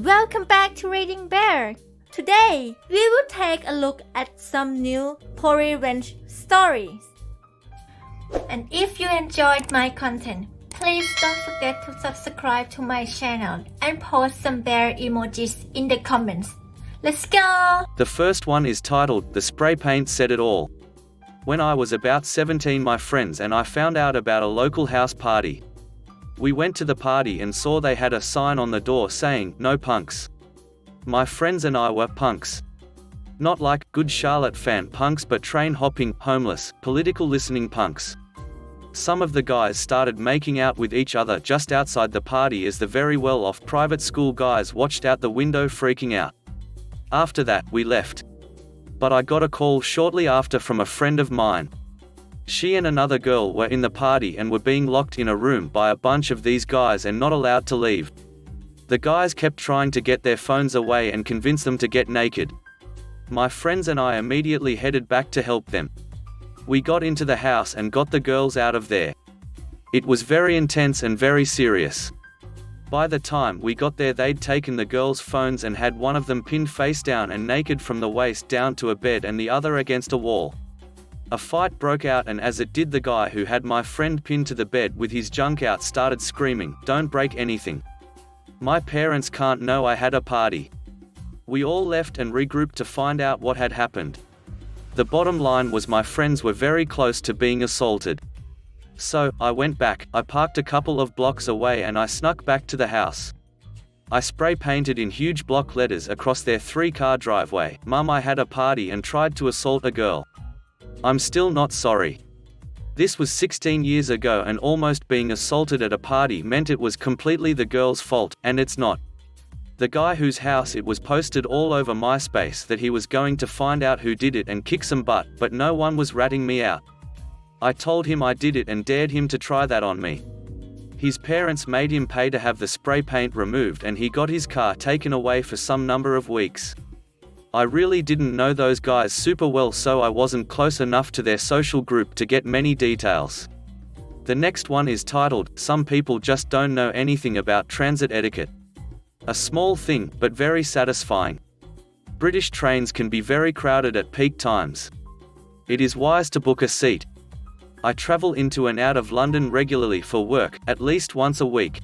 Welcome back to ReadingBear. Today, we will take a look at some new revenge stories. And if you enjoyed my content, please don't forget to subscribe to my channel and post some bear emojis in the comments. Let's go! The first one is titled, "The Spraypaint Said It All." When I was about 17, my friends and I found out about a local house party. We went to the party and saw they had a sign on the door saying, "No punks." My friends and I were punks. Not like Good Charlotte fan punks, but train hopping, homeless, political listening punks. Some of the guys started making out with each other just outside the party as the very well-off private school guys watched out the window freaking out. After that, we left. But I got a call shortly after from a friend of mine. She and another girl were in the party and were being locked in a room by a bunch of these guys and not allowed to leave. The guys kept trying to get their phones away and convince them to get naked. My friends and I immediately headed back to help them. We got into the house and got the girls out of there. It was very intense and very serious. By the time we got there, they'd taken the girls' phones and had one of them pinned face down and naked from the waist down to a bed and the other against a wall. A fight broke out, and as it did, the guy who had my friend pinned to the bed with his junk out started screaming, "Don't break anything. My parents can't know I had a party." We all left and regrouped to find out what had happened. The bottom line was my friends were very close to being assaulted. So, I went back, I parked a couple of blocks away and I snuck back to the house. I spray painted in huge block letters across their 3-car driveway, "Mum, I had a party and tried to assault a girl. I'm still not sorry." This was 16 years ago, and almost being assaulted at a party meant it was completely the girl's fault, and it's not. The guy whose house it was posted all over Myspace that he was going to find out who did it and kick some butt, but no one was ratting me out. I told him I did it and dared him to try that on me. His parents made him pay to have the spray paint removed, and he got his car taken away for some number of weeks. I really didn't know those guys super well, so I wasn't close enough to their social group to get many details. The next one is titled, "Some People Just Don't Know Anything About Transit Etiquette." A small thing, but very satisfying. British trains can be very crowded at peak times. It is wise to book a seat. I travel into and out of London regularly for work, at least once a week.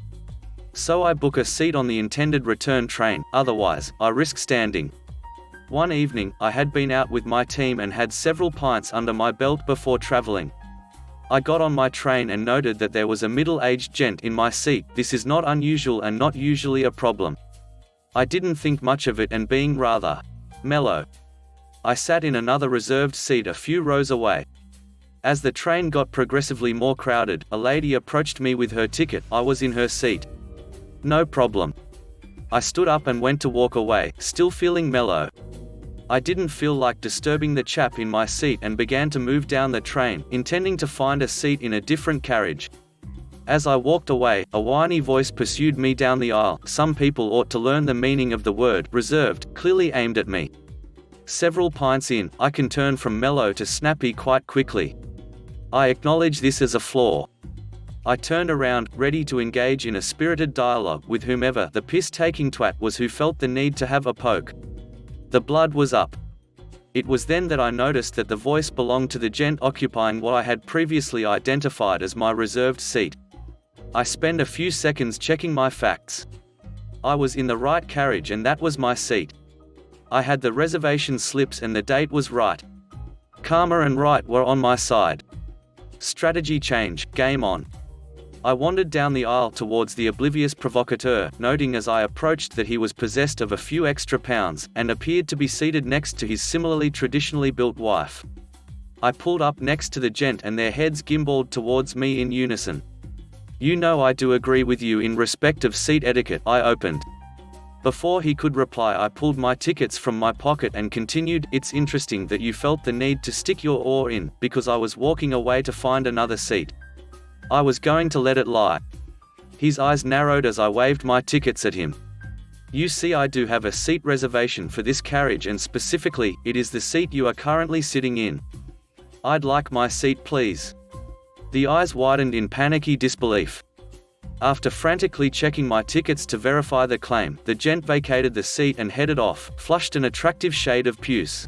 So I book a seat on the intended return train, otherwise, I risk standing. One evening, I had been out with my team and had several pints under my belt before traveling. I got on my train and noted that there was a middle-aged gent in my seat. This is not unusual and not usually a problem. I didn't think much of it, and being rather mellow, I sat in another reserved seat a few rows away. As the train got progressively more crowded, a lady approached me with her ticket. I was in her seat. No problem. I stood up and went to walk away, still feeling mellow. I didn't feel like disturbing the chap in my seat and began to move down the train, intending to find a seat in a different carriage. As I walked away, a whiny voice pursued me down the aisle. Some people ought to learn the meaning of the word reserved, clearly aimed at me. Several pints in, I can turn from mellow to snappy quite quickly. I acknowledge this as a flaw. I turned around, ready to engage in a spirited dialogue with whomever the piss-taking twat was who felt the need to have a poke. The blood was up. It was then that I noticed that the voice belonged to the gent occupying what I had previously identified as my reserved seat. I spent a few seconds checking my facts. I was in the right carriage and that was my seat. I had the reservation slips and the date was right. Karma and right were on my side. Strategy change, game on. I wandered down the aisle towards the oblivious provocateur, noting as I approached that he was possessed of a few extra pounds, and appeared to be seated next to his similarly traditionally built wife. I pulled up next to the gent and their heads gimbaled towards me in unison. "You know I do agree with you in respect of seat etiquette," I opened. Before he could reply, I pulled my tickets from my pocket and continued, "It's interesting that you felt the need to stick your oar in, because I was walking away to find another seat. I was going to let it lie." His eyes narrowed as I waved my tickets at him. "You see, I do have a seat reservation for this carriage, and specifically, it is the seat you are currently sitting in. I'd like my seat, please." The eyes widened in panicky disbelief. After frantically checking my tickets to verify the claim, the gent vacated the seat and headed off, flushed an attractive shade of puce.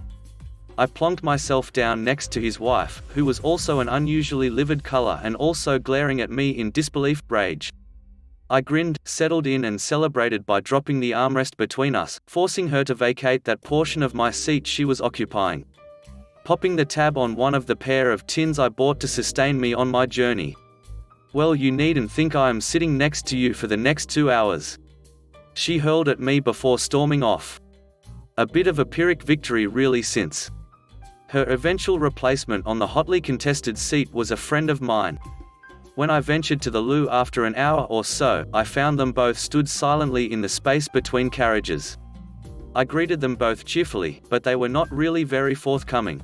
I plonked myself down next to his wife, who was also an unusually livid color and also glaring at me in disbelief, rage. I grinned, settled in and celebrated by dropping the armrest between us, forcing her to vacate that portion of my seat she was occupying. Popping the tab on one of the pair of tins I bought to sustain me on my journey. "Well, you needn't think I am sitting next to you for the next 2 hours," she hurled at me before storming off. A bit of a Pyrrhic victory really, since her eventual replacement on the hotly contested seat was a friend of mine. When I ventured to the loo after an hour or so, I found them both stood silently in the space between carriages. I greeted them both cheerfully, but they were not really very forthcoming.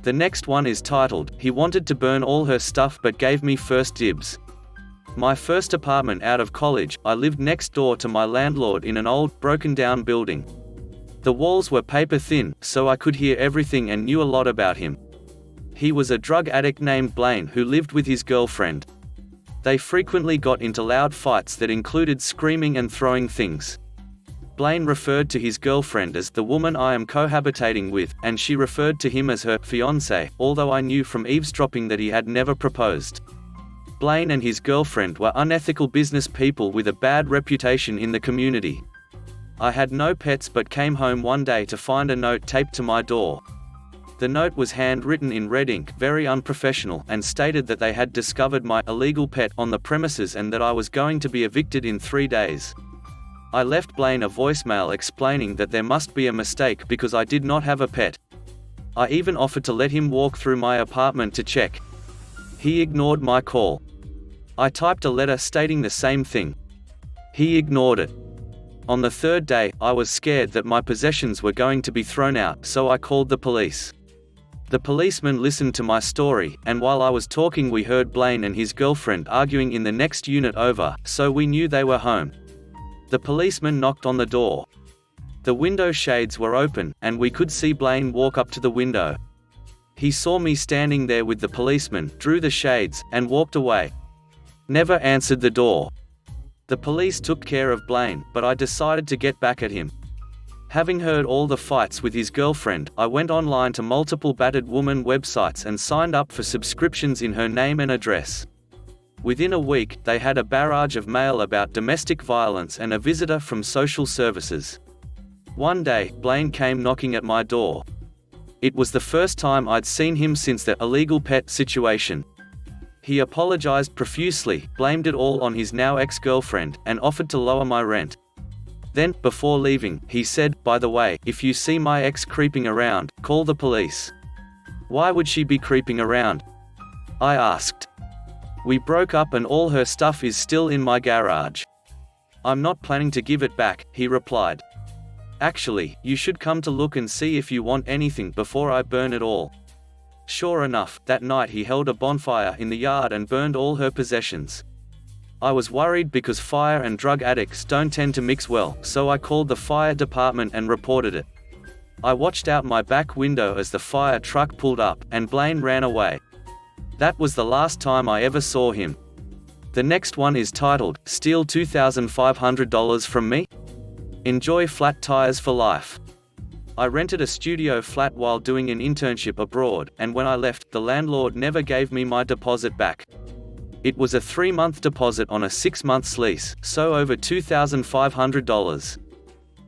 The next one is titled, "He wanted to burn all her stuff but gave me first dibs." My first apartment out of college, I lived next door to my landlord in an old, broken-down building. The walls were paper thin, so I could hear everything and knew a lot about him. He was a drug addict named Blaine who lived with his girlfriend. They frequently got into loud fights that included screaming and throwing things. Blaine referred to his girlfriend as the woman I am cohabitating with, and she referred to him as her fiancé, although I knew from eavesdropping that he had never proposed. Blaine and his girlfriend were unethical business people with a bad reputation in the community. I had no pets but came home one day to find a note taped to my door. The note was handwritten in red ink, very unprofessional, and stated that they had discovered my illegal pet on the premises and that I was going to be evicted in 3 days. I left Blaine a voicemail explaining that there must be a mistake because I did not have a pet. I even offered to let him walk through my apartment to check. He ignored my call. I typed a letter stating the same thing. He ignored it. On the 3rd day, I was scared that my possessions were going to be thrown out, so I called the police. The policeman listened to my story, and while I was talking we heard Blaine and his girlfriend arguing in the next unit over, so we knew they were home. The policeman knocked on the door. The window shades were open, and we could see Blaine walk up to the window. He saw me standing there with the policeman, drew the shades, and walked away. Never answered the door. The police took care of Blaine, but I decided to get back at him. Having heard all the fights with his girlfriend, I went online to multiple battered woman websites and signed up for subscriptions in her name and address. Within a week, they had a barrage of mail about domestic violence and a visitor from social services. One day, Blaine came knocking at my door. It was the first time I'd seen him since the illegal pet situation. He apologized profusely, blamed it all on his now ex-girlfriend, and offered to lower my rent. Then, before leaving, he said, "By the way, if you see my ex creeping around, call the police." "Why would she be creeping around?" I asked. "We broke up and all her stuff is still in my garage." "I'm not planning to give it back," he replied. "Actually, you should come to look and see if you want anything before I burn it all." Sure enough, that night he held a bonfire in the yard and burned all her possessions. I was worried because fire and drug addicts don't tend to mix well, so I called the fire department and reported it. I watched out my back window as the fire truck pulled up, and Blaine ran away. That was the last time I ever saw him. The next one is titled, "Steal $2,500 from me? Enjoy flat tires for life." I rented a studio flat while doing an internship abroad, and when I left, the landlord never gave me my deposit back. It was a 3-month deposit on a 6-month lease, so over $2,500.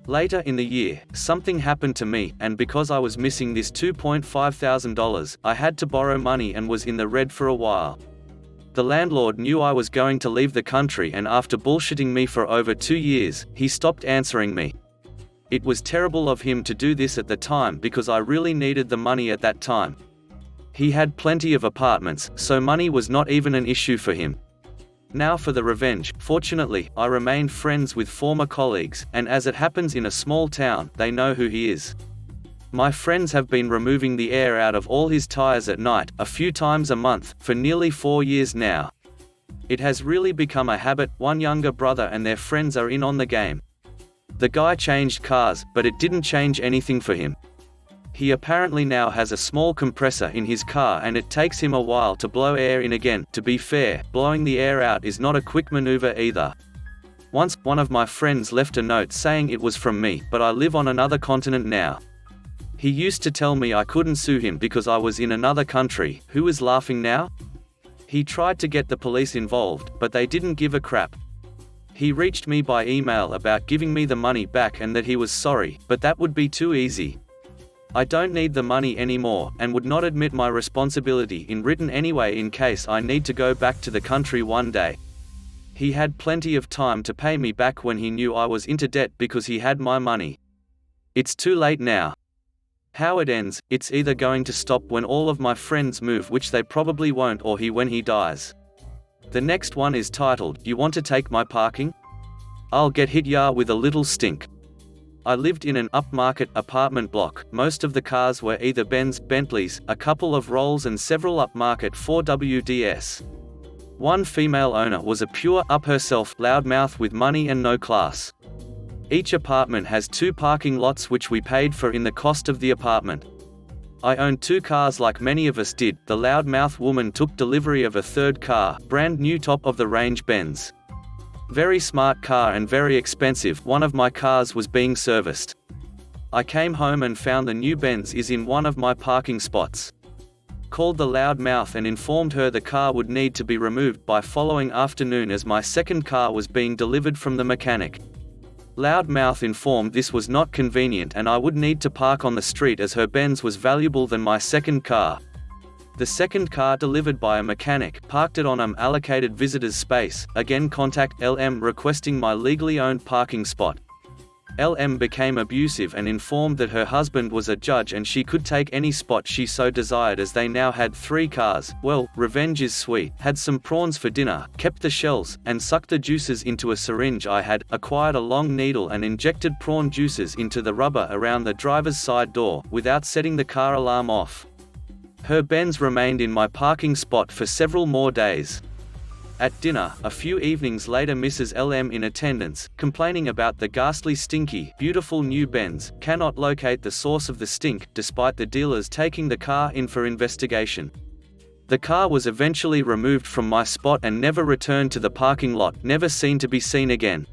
Later in the year, something happened to me, and because I was missing this $2,500 thousand, I had to borrow money and was in the red for a while. The landlord knew I was going to leave the country, and after bullshitting me for over 2 years, he stopped answering me. It was terrible of him to do this at the time because I really needed the money at that time. He had plenty of apartments, so money was not even an issue for him. Now for the revenge. Fortunately, I remained friends with former colleagues, and as it happens in a small town, they know who he is. My friends have been removing the air out of all his tires at night, a few times a month, for nearly 4 years now. It has really become a habit. One younger brother and their friends are in on the game. The guy changed cars, but it didn't change anything for him. He apparently now has a small compressor in his car and it takes him a while to blow air in again. To be fair, blowing the air out is not a quick maneuver either. Once, one of my friends left a note saying it was from me, but I live on another continent now. He used to tell me I couldn't sue him because I was in another country. Who is laughing now? He tried to get the police involved, but they didn't give a crap. He reached me by email about giving me the money back and that he was sorry, but that would be too easy. I don't need the money anymore, and would not admit my responsibility in written anyway in case I need to go back to the country one day. He had plenty of time to pay me back when he knew I was into debt because he had my money. It's too late now. How it ends, it's either going to stop when all of my friends move, which they probably won't, or when he dies. The next one is titled, "You Want to Take My Parking? I'll get hit ya with a little stink." I lived in an upmarket apartment block. Most of the cars were either Benz, Bentleys, a couple of Rolls and several upmarket 4WDs. One female owner was a pure up herself loudmouth with money and no class. Each apartment has 2 parking lots which we paid for in the cost of the apartment. I owned 2 cars like many of us did. The loudmouth woman took delivery of a 3rd car, brand new top-of-the-range Benz. Very smart car and very expensive. One of my cars was being serviced. I came home and found the new Benz is in one of my parking spots. Called the loudmouth and informed her the car would need to be removed by following afternoon as my 2nd car was being delivered from the mechanic. Loudmouth informed this was not convenient and I would need to park on the street as her Benz was valuable than my 2nd car. The 2nd car delivered by a mechanic parked it on allocated visitor's space. Again contact LM requesting my legally owned parking spot. LM became abusive and informed that her husband was a judge and she could take any spot she so desired as they now had 3 cars. Well, revenge is sweet. Had some prawns for dinner, kept the shells, and sucked the juices into a syringe I had, acquired a long needle and injected prawn juices into the rubber around the driver's side door, without setting the car alarm off. Her Benz remained in my parking spot for several more days. At dinner, a few evenings later, Mrs. LM in attendance, complaining about the ghastly stinky, beautiful new Benz, cannot locate the source of the stink, despite the dealers taking the car in for investigation. The car was eventually removed from my spot and never returned to the parking lot, never seen to be seen again.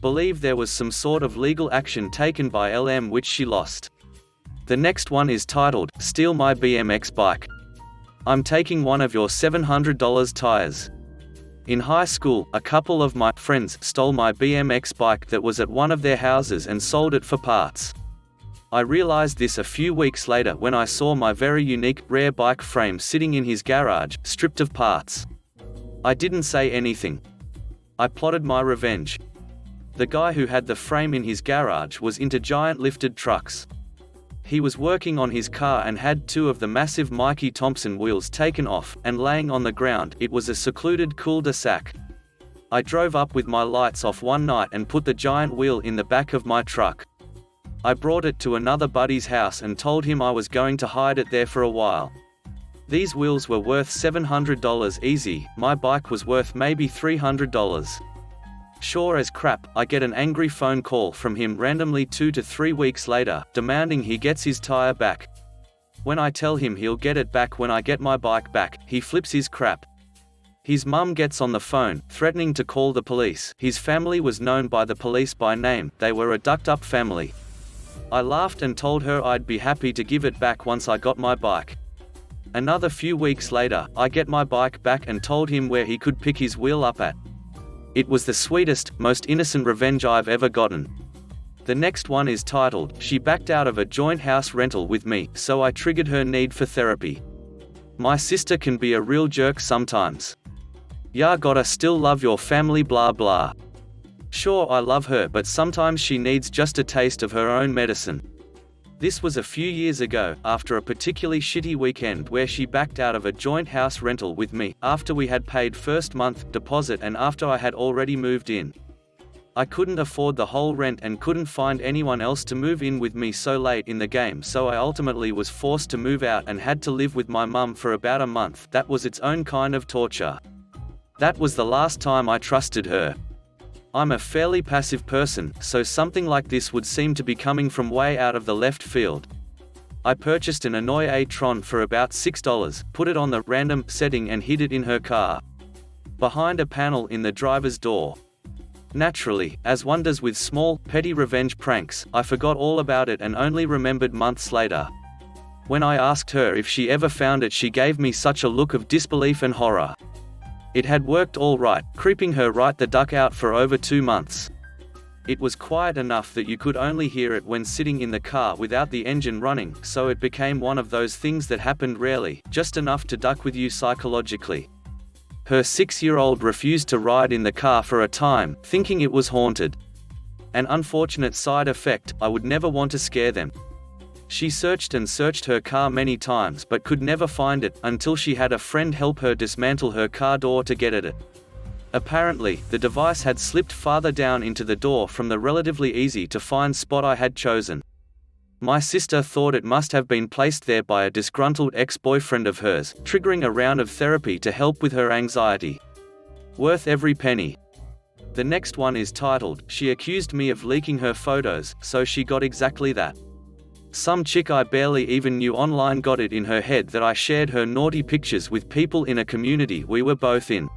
Believe there was some sort of legal action taken by LM which she lost. The next one is titled, "Steal My BMX Bike. I'm taking one of your $700 tires." In high school, a couple of my friends stole my BMX bike that was at one of their houses and sold it for parts. I realized this a few weeks later when I saw my very unique, rare bike frame sitting in his garage, stripped of parts. I didn't say anything. I plotted my revenge. The guy who had the frame in his garage was into giant lifted trucks. He was working on his car and had 2 of the massive Mikey Thompson wheels taken off, and laying on the ground. It was a secluded cul-de-sac. I drove up with my lights off one night and put the giant wheel in the back of my truck. I brought it to another buddy's house and told him I was going to hide it there for a while. These wheels were worth $700 easy, my bike was worth maybe $300. Sure as crap, I get an angry phone call from him randomly 2 to 3 weeks later, demanding he gets his tire back. When I tell him he'll get it back when I get my bike back, he flips his crap. His mum gets on the phone, threatening to call the police. His family was known by the police by name, they were a ducked-up family. I laughed and told her I'd be happy to give it back once I got my bike. Another few weeks later, I get my bike back and told him where he could pick his wheel up at. It was the sweetest, most innocent revenge I've ever gotten. The next one is titled, "She Backed Out of a Joint House Rental with Me, so I Triggered Her Need for Therapy. My sister can be a real jerk sometimes. Ya gotta still love your family blah blah. Sure I love her but sometimes she needs just a taste of her own medicine." This was a few years ago, after a particularly shitty weekend where she backed out of a joint house rental with me, after we had paid first month deposit and after I had already moved in. I couldn't afford the whole rent and couldn't find anyone else to move in with me so late in the game, so I ultimately was forced to move out and had to live with my mum for about a month. That was its own kind of torture. That was the last time I trusted her. I'm a fairly passive person, so something like this would seem to be coming from way out of the left field. I purchased an Annoy-a-tron for about $6, put it on the random setting and hid it in her car, behind a panel in the driver's door. Naturally, as one does with small, petty revenge pranks, I forgot all about it and only remembered months later. When I asked her if she ever found it, she gave me such a look of disbelief and horror. It had worked all right, creeping her right the duck out for over 2 months. It was quiet enough that you could only hear it when sitting in the car without the engine running, so it became one of those things that happened rarely, just enough to duck with you psychologically. Her 6-year-old refused to ride in the car for a time, thinking it was haunted. An unfortunate side effect, I would never want to scare them. She searched and searched her car many times but could never find it, until she had a friend help her dismantle her car door to get at it. Apparently, the device had slipped farther down into the door from the relatively easy to find spot I had chosen. My sister thought it must have been placed there by a disgruntled ex-boyfriend of hers, triggering a round of therapy to help with her anxiety. Worth every penny. The next one is titled, "She accused me of leaking her photos, so she got exactly that." Some chick I barely even knew online got it in her head that I shared her naughty pictures with people in a community we were both in.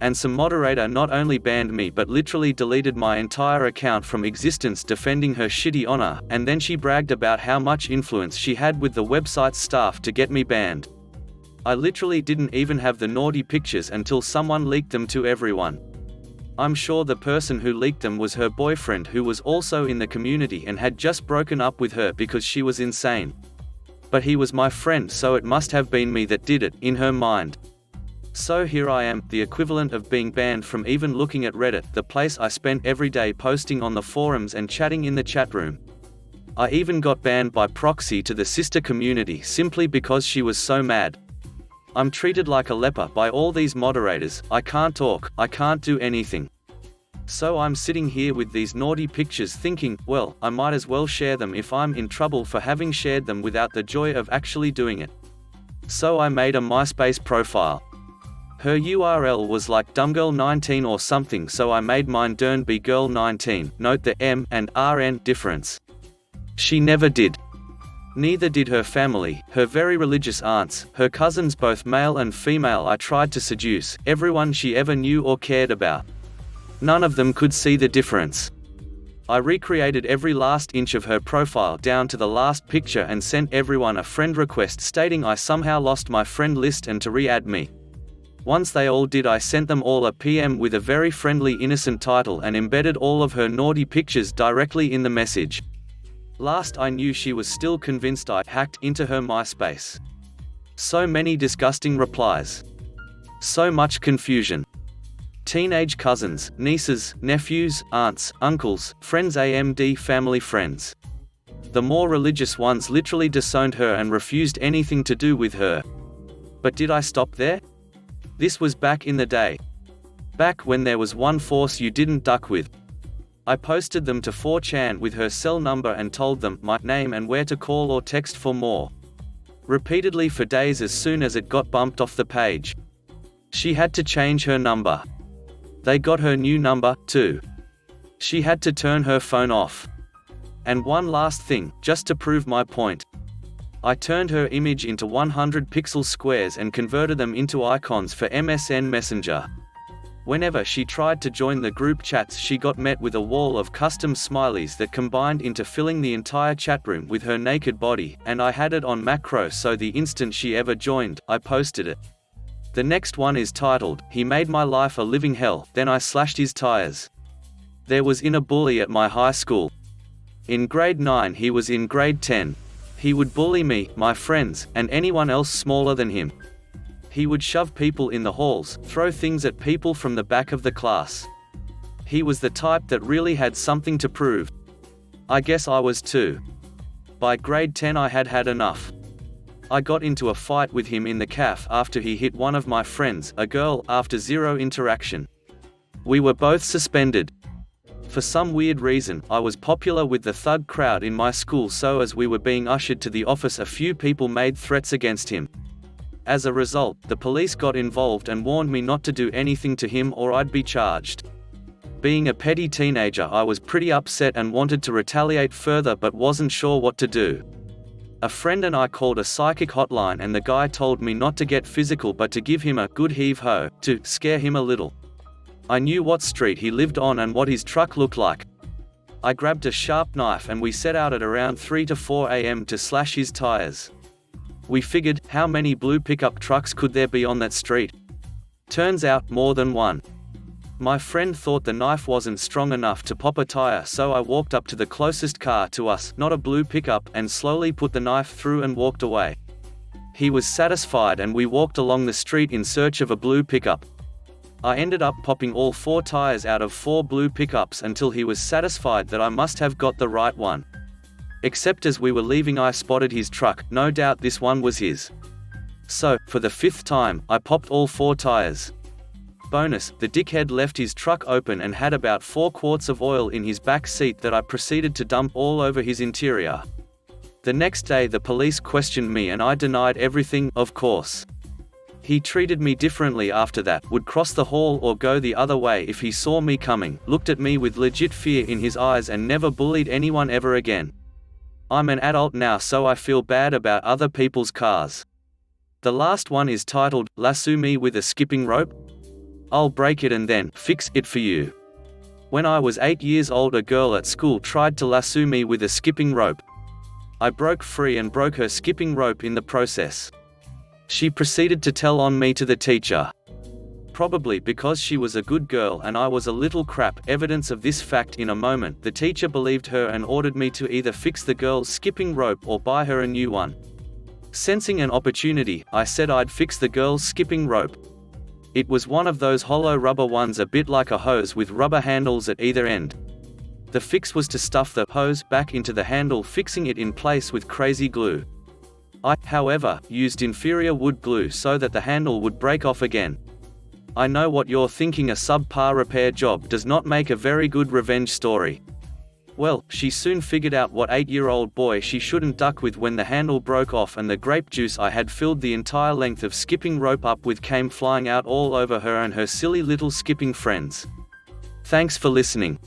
And some moderator not only banned me but literally deleted my entire account from existence, defending her shitty honor, and then she bragged about how much influence she had with the website's staff to get me banned. I literally didn't even have the naughty pictures until someone leaked them to everyone. I'm sure the person who leaked them was her boyfriend, who was also in the community and had just broken up with her because she was insane. But he was my friend, so it must have been me that did it, in her mind. So here I am, the equivalent of being banned from even looking at Reddit, the place I spent every day posting on the forums and chatting in the chat room. I even got banned by proxy to the sister community simply because she was so mad. I'm treated like a leper by all these moderators. I can't talk, I can't do anything. So I'm sitting here with these naughty pictures thinking, well, I might as well share them if I'm in trouble for having shared them without the joy of actually doing it. So I made a Myspace profile. Her URL was like dumbgirl19 or something, so I made mine be girl19, note the M and RN difference. She never did. Neither did her family, her very religious aunts, her cousins both male and female I tried to seduce, everyone she ever knew or cared about. None of them could see the difference. I recreated every last inch of her profile down to the last picture and sent everyone a friend request stating I somehow lost my friend list and to re-add me. Once they all did, I sent them all a PM with a very friendly innocent title and embedded all of her naughty pictures directly in the message. Last I knew, she was still convinced I hacked into her Myspace. So many disgusting replies. So much confusion. Teenage cousins, nieces, nephews, aunts, uncles, friends, AMD family friends. The more religious ones literally disowned her and refused anything to do with her. But did I stop there? This was back in the day. Back when there was one force you didn't duck with. I posted them to 4chan with her cell number and told them my name and where to call or text for more. Repeatedly for days as soon as it got bumped off the page. She had to change her number. They got her new number, too. She had to turn her phone off. And one last thing, just to prove my point. I turned her image into 100 pixel squares and converted them into icons for MSN Messenger. Whenever she tried to join the group chats, she got met with a wall of custom smileys that combined into filling the entire chat room with her naked body, and I had it on macro so the instant she ever joined, I posted it. The next one is titled, "He made my life a living hell, then I slashed his tires." There was a bully at my high school. In grade 9 he was in grade 10. He would bully me, my friends, and anyone else smaller than him. He would shove people in the halls, throw things at people from the back of the class. He was the type that really had something to prove. I guess I was too. By grade 10 I had had enough. I got into a fight with him in the caf after he hit one of my friends, a girl, after zero interaction. We were both suspended. For some weird reason, I was popular with the thug crowd in my school, so as we were being ushered to the office a few people made threats against him. As a result, the police got involved and warned me not to do anything to him or I'd be charged. Being a petty teenager, I was pretty upset and wanted to retaliate further but wasn't sure what to do. A friend and I called a psychic hotline and the guy told me not to get physical but to give him a good heave-ho, to scare him a little. I knew what street he lived on and what his truck looked like. I grabbed a sharp knife and we set out at around 3 to 4 a.m. to slash his tires. We figured, how many blue pickup trucks could there be on that street? Turns out, more than one. My friend thought the knife wasn't strong enough to pop a tire, so I walked up to the closest car to us, not a blue pickup, and slowly put the knife through and walked away. He was satisfied and we walked along the street in search of a blue pickup. I ended up popping all 4 tires out of 4 blue pickups until he was satisfied that I must have got the right one. Except as we were leaving I spotted his truck, no doubt this one was his. So, for the 5th time, I popped all 4 tires. Bonus, the dickhead left his truck open and had about 4 quarts of oil in his back seat that I proceeded to dump all over his interior. The next day the police questioned me and I denied everything, of course. He treated me differently after that, would cross the hall or go the other way if he saw me coming, looked at me with legit fear in his eyes and never bullied anyone ever again. I'm an adult now so I feel bad about other people's cars. The last one is titled, Lasso Me with a Skipping Rope? I'll break it and then fix it for you. When I was 8 years old a girl at school tried to lasso me with a skipping rope. I broke free and broke her skipping rope in the process. She proceeded to tell on me to the teacher. Probably because she was a good girl and I was a little crap. Evidence of this fact in a moment. The teacher believed her and ordered me to either fix the girl's skipping rope or buy her a new one. Sensing an opportunity, I said I'd fix the girl's skipping rope. It was one of those hollow rubber ones, a bit like a hose with rubber handles at either end. The fix was to stuff the hose back into the handle, fixing it in place with crazy glue. I, however, used inferior wood glue so that the handle would break off again. I know what you're thinking, a subpar repair job does not make a very good revenge story. Well, she soon figured out what 8-year-old boy she shouldn't duck with when the handle broke off and the grape juice I had filled the entire length of skipping rope up with came flying out all over her and her silly little skipping friends. Thanks for listening.